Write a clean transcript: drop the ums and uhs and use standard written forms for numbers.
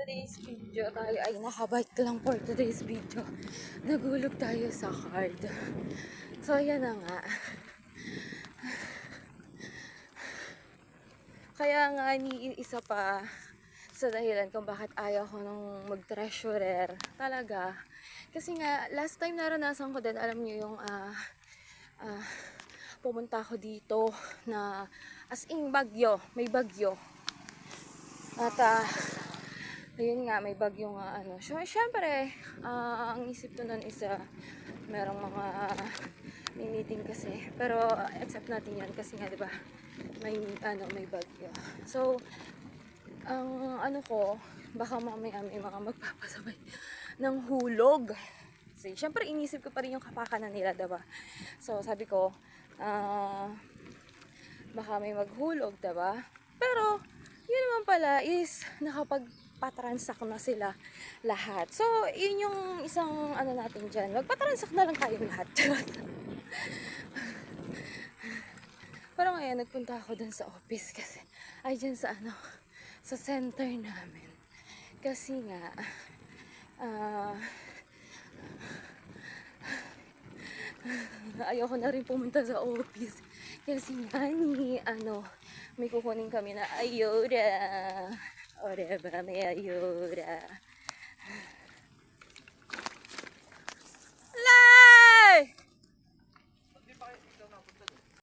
today's video tayo ay nakabike lang for today's video. Nagulog tayo sa card. So, yan na nga. Kaya nga, isa pa sa dahilan kung bakit ayaw ko nung mag-treasurer. Talaga. Kasi nga, last time naranasan ko din, alam niyo yung pumunta ako dito na as in bagyo, may bagyo. At ayun nga, may bagyo nga ano. So, syempre, ang isip ko nun is merong mga may meeting kasi. Pero accept natin yan kasi nga 'di ba? May bagyo. So, ang ano ko, baka mamaya may mga magpapasabay ng hulog. Kasi syempre inisip ko pa rin yung kapakanan nila, 'di ba? So, sabi ko, baka may maghulog, 'di ba? Pero yun naman pala is nakapagpatransact na sila lahat. So, yun yung isang ano natin dyan. Magpatransact na lang tayo lahat. Pero ngayon, nagpunta ako dun sa office kasi, ay dyan sa ano, sa center namin. Kasi nga, ayoko na rin pumunta sa office. Kasi nga may kukunin kami na ayuda. O diba, may ayuda. Lay!